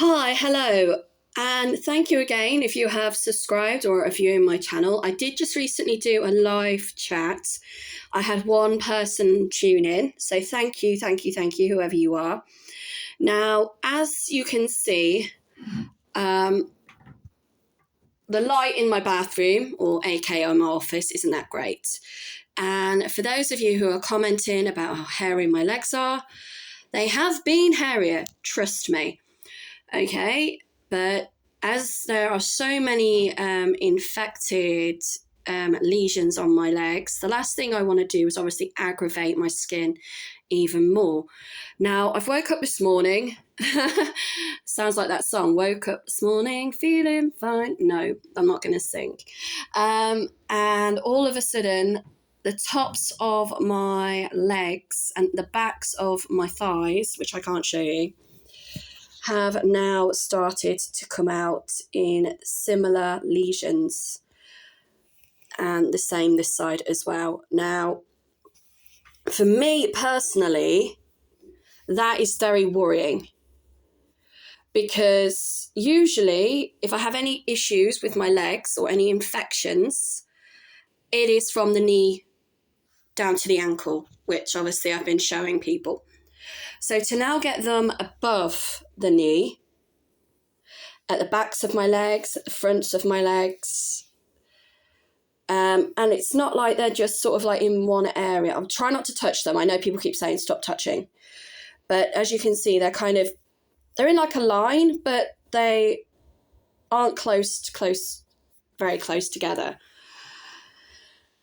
Hi, hello, and thank you again if you have subscribed or if you're in my channel. I did just recently do a live chat. I had one person tune in, so thank you, whoever you are. Now, as you can see, um, the light in my bathroom, or aka my office, isn't that great. And for those of you who are commenting about how hairy my legs are, they have been hairier, trust me. Okay, but as there are so many infected lesions on my legs, the last thing I want to do is obviously aggravate my skin even more. Now, I've woke up this morning. Sounds like that song, woke up this morning feeling fine. No, I'm not going to sing. And all of a sudden, the tops of my legs and the backs of my thighs, which I can't show you, have now started to come out in similar lesions, and the same this side as well. Now, for me personally, that is very worrying, because usually if I have any issues with my legs or any infections, it is from the knee down to the ankle, which obviously I've been showing people. So to now get them above the knee, at the backs of my legs, at the fronts of my legs. And it's not like they're just sort of like in one area. I'll try not to touch them. I know people keep saying stop touching. But as you can see, they're in like a line, but they aren't very close together.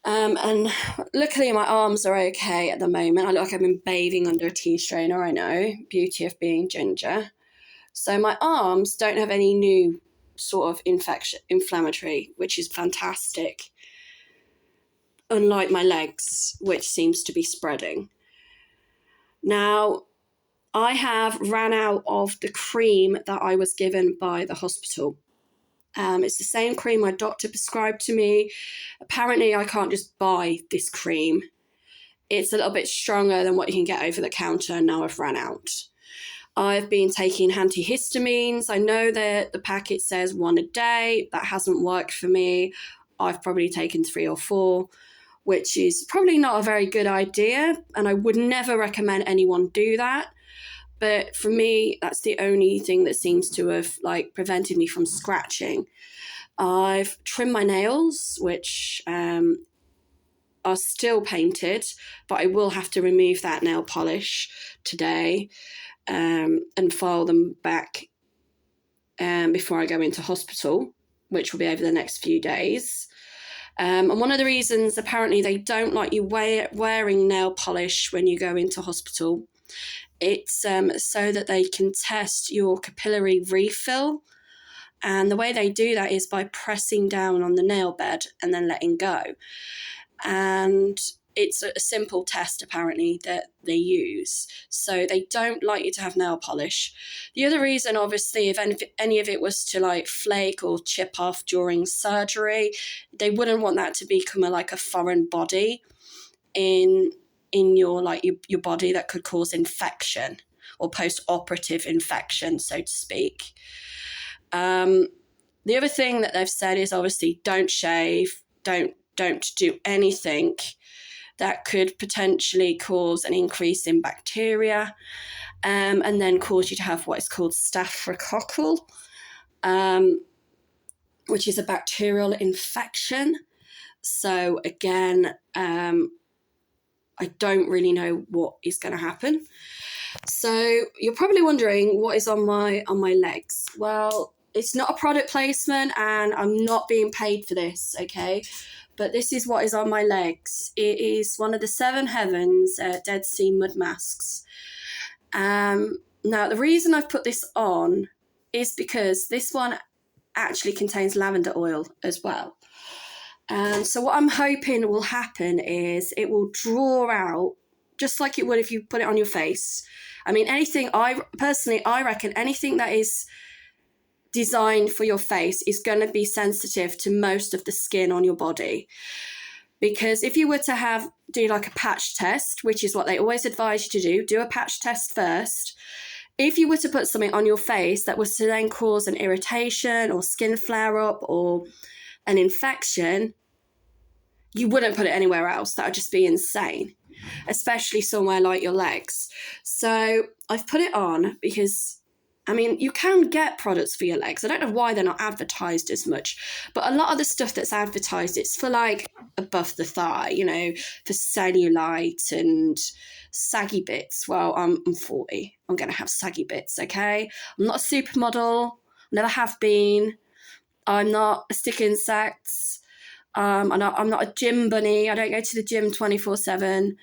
And luckily my arms are okay at the moment. I look like I've been bathing under a tea strainer, I know. Beauty of being ginger. So my arms don't have any new sort of inflammatory, which is fantastic. Unlike my legs, which seems to be spreading. Now, I have ran out of the cream that I was given by the hospital. It's the same cream my doctor prescribed to me. Apparently, I can't just buy this cream. It's a little bit stronger than what you can get over the counter, and now I've run out. I've been taking antihistamines. I know that the packet says 1 a day. That hasn't worked for me. I've probably taken 3 or 4, which is probably not a very good idea. And I would never recommend anyone do that. But for me, that's the only thing that seems to have prevented me from scratching. I've trimmed my nails, which are still painted, but I will have to remove that nail polish today. And file them back before I go into hospital, which will be over the next few days. And one of the reasons, apparently, they don't like you wearing nail polish when you go into hospital, it's so that they can test your capillary refill. And the way they do that is by pressing down on the nail bed and then letting go. And it's a simple test, apparently, that they use. So they don't like you to have nail polish. The other reason, obviously, if any of it was to flake or chip off during surgery, they wouldn't want that to become a foreign body in your body that could cause infection or post-operative infection, so to speak. The other thing that they've said is obviously don't shave, don't do anything that could potentially cause an increase in bacteria, and then cause you to have what is called staphylococcal, which is a bacterial infection. So again, I don't really know what is going to happen. So you're probably wondering what is on my legs. Well, it's not a product placement, and I'm not being paid for this, okay? But this is what is on my legs. It is one of the 7 Heavens Dead Sea mud masks. Now, the reason I've put this on is because this one actually contains lavender oil as well. So what I'm hoping will happen is it will draw out, just like it would if you put it on your face. I mean, I reckon anything that is designed for your face is going to be sensitive to most of the skin on your body. Because if you were to do a patch test, which is what they always advise you to do a patch test first. if you were to put something on your face that was to then cause an irritation or skin flare-up or an infection, you wouldn't put it anywhere else. That would just be insane, especially somewhere like your legs. So I've put it on because, I mean, you can get products for your legs. I don't know why they're not advertised as much, but a lot of the stuff that's advertised, it's for like above the thigh, you know, for cellulite and saggy bits. Well, I'm 40. I'm going to have saggy bits, okay? I'm not a supermodel. Never have been. I'm not a stick insects. I'm not a gym bunny. I don't go to the gym 24/7.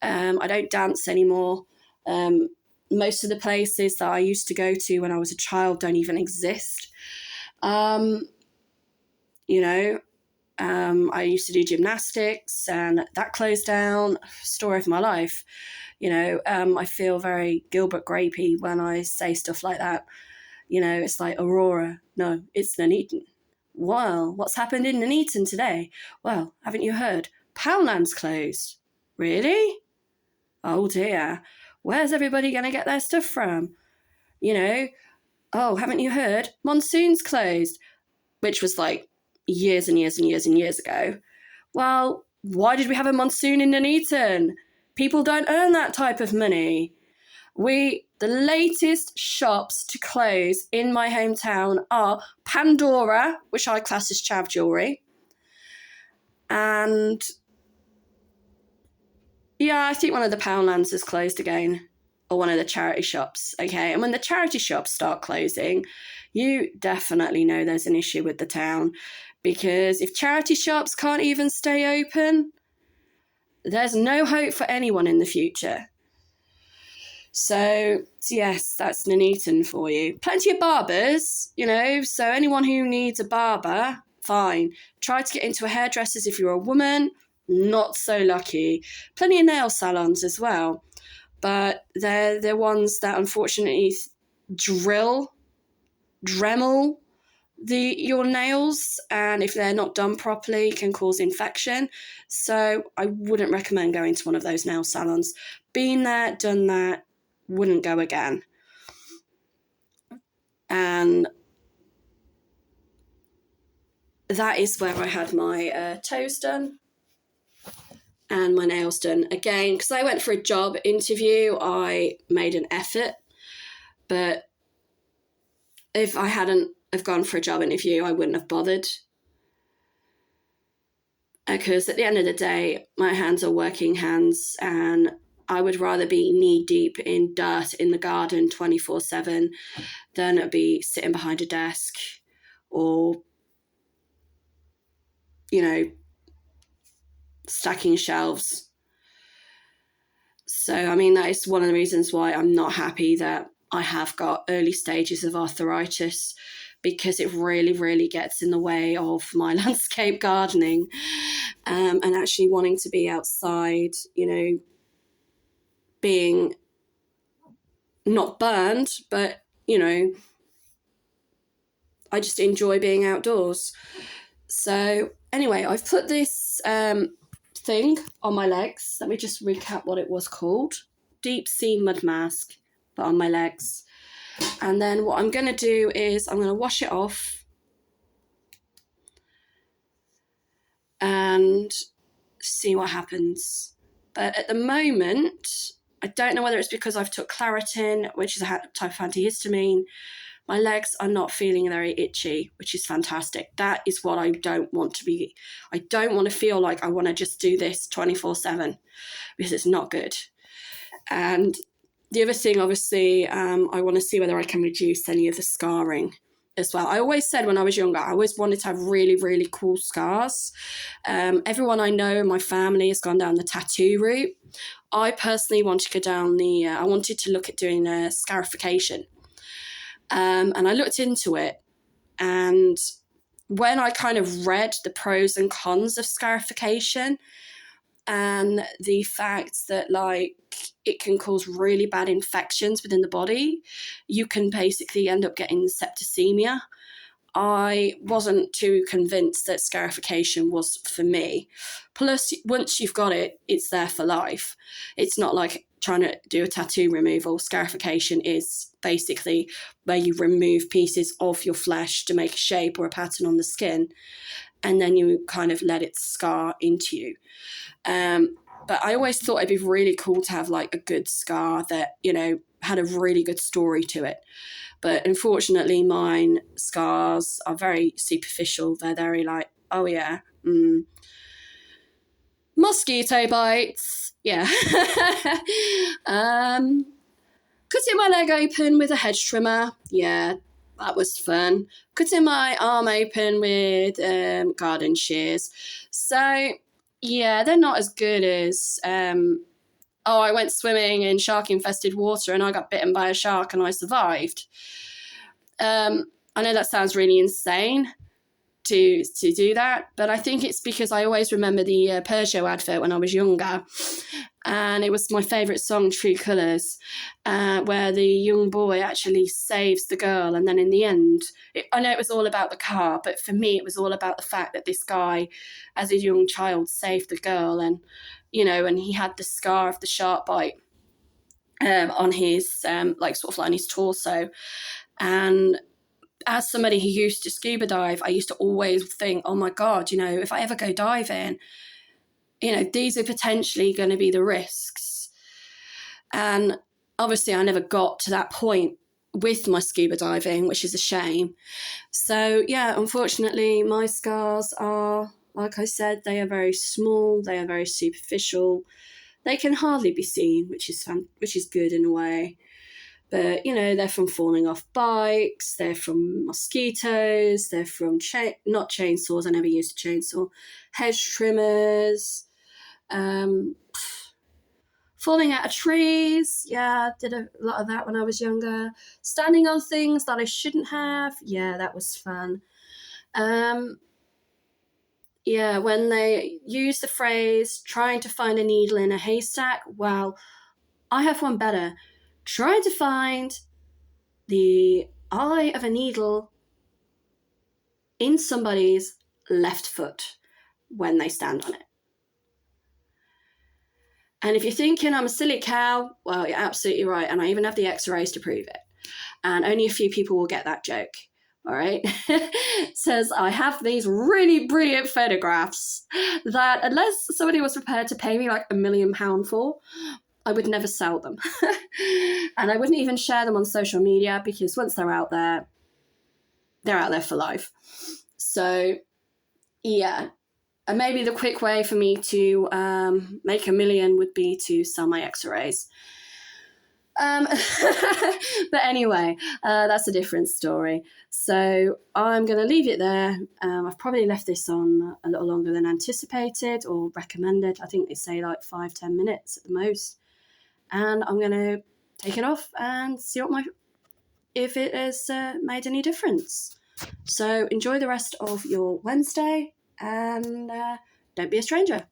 I don't dance anymore. Most of the places that I used to go to when I was a child don't even exist. I used to do gymnastics and that closed down. Story of my life. I feel very Gilbert Grapey when I say stuff like that. It's like Aurora. No, it's Nuneaton. Well, what's happened in Nuneaton today? Well, haven't you heard? Poundland's closed. Really? Oh dear. Where's everybody going to get their stuff from? Oh, haven't you heard? Monsoon's closed, which was like years and years and years and years ago. Well, why did we have a monsoon in Nuneaton? People don't earn that type of money. The latest shops to close in my hometown are Pandora, which I class as chav jewellery, and yeah, I think one of the Poundlands has closed again, or one of the charity shops, okay? And when the charity shops start closing, you definitely know there's an issue with the town, because if charity shops can't even stay open, there's no hope for anyone in the future. So, yes, that's Nuneaton for you. Plenty of barbers, so anyone who needs a barber, fine. Try to get into a hairdresser's if you're a woman, not so lucky. Plenty of nail salons as well, but they're ones that unfortunately Dremel your nails, and if they're not done properly, can cause infection. So I wouldn't recommend going to one of those nail salons. Been there, done that, wouldn't go again. And that is where I had my toes done and my nails done. Again, because I went for a job interview, I made an effort, but if I hadn't have gone for a job interview, I wouldn't have bothered, because at the end of the day, my hands are working hands, and I would rather be knee deep in dirt in the garden 24/7 than be sitting behind a desk or, stacking shelves. So, I mean, that is one of the reasons why I'm not happy that I have got early stages of arthritis, because it really, really gets in the way of my landscape gardening, and actually wanting to be outside, being not burned, but, I just enjoy being outdoors. So anyway, I've put this thing on my legs. Let me just recap what it was called. Deep Sea Mud Mask, but on my legs. And then what I'm going to do is I'm going to wash it off and see what happens. But at the moment, I don't know whether it's because I've took Claritin, which is a type of antihistamine. My legs are not feeling very itchy, which is fantastic. That is what I don't want to be. I don't want to feel like I want to just do this 24/7, because it's not good. And the other thing, obviously, I want to see whether I can reduce any of the scarring as well. I always said when I was younger, I always wanted to have really, really cool scars. Everyone I know in my family has gone down the tattoo route. I personally want to go down I wanted to look at doing a scarification. And I looked into it, and when I kind of read the pros and cons of scarification and the fact that it can cause really bad infections within the body, you can basically end up getting septicemia. I wasn't too convinced that scarification was for me. Plus, once you've got it, it's there for life. It's not like trying to do a tattoo removal. Scarification is basically where you remove pieces of your flesh to make a shape or a pattern on the skin, and then you kind of let it scar into you. But I always thought it'd be really cool to have like a good scar that, you know, had a really good story to it. But unfortunately, mine scars are very superficial. They're very like, oh yeah, mosquito bites. Yeah. Cutting my leg open with a hedge trimmer. Yeah, that was fun. Cutting my arm open with garden shears. So, yeah, they're not as good as... I went swimming in shark-infested water and I got bitten by a shark and I survived. I know that sounds really insane to do that, but I think it's because I always remember the Peugeot advert when I was younger, and it was my favourite song, True Colours, where the young boy actually saves the girl, and then in the end, I know it was all about the car, but for me it was all about the fact that this guy, as a young child, saved the girl, and, you know, and he had the scar of the shark bite on his, like sort of like on his torso. And as somebody who used to scuba dive, I used to always think, oh my God, you know, if I ever go diving, you know, these are potentially going to be the risks. And obviously I never got to that point with my scuba diving, which is a shame. So yeah, unfortunately, my scars are, like I said, they are very small, they are very superficial. They can hardly be seen, which is good in a way. But, you know, they're from falling off bikes, they're from mosquitoes, they're from, not chainsaws, I never used a chainsaw, hedge trimmers, falling out of trees, yeah, did a lot of that when I was younger. Standing on things that I shouldn't have, yeah, that was fun. Yeah, when they use the phrase, trying to find a needle in a haystack, well, I have one better. Trying to find the eye of a needle in somebody's left foot when they stand on it. And if you're thinking I'm a silly cow, well, you're absolutely right. And I even have the x-rays to prove it. And only a few people will get that joke. All right. It says I have these really brilliant photographs that unless somebody was prepared to pay me like £1 million for, I would never sell them. And I wouldn't even share them on social media because once they're out there for life. So, yeah. And maybe the quick way for me to make $1 million would be to sell my x-rays. But anyway, that's a different story. So I'm going to leave it there. I've probably left this on a little longer than anticipated or recommended. I think they say like 5-10 minutes at the most. And I'm going to take it off and see if it has made any difference. So enjoy the rest of your Wednesday and don't be a stranger.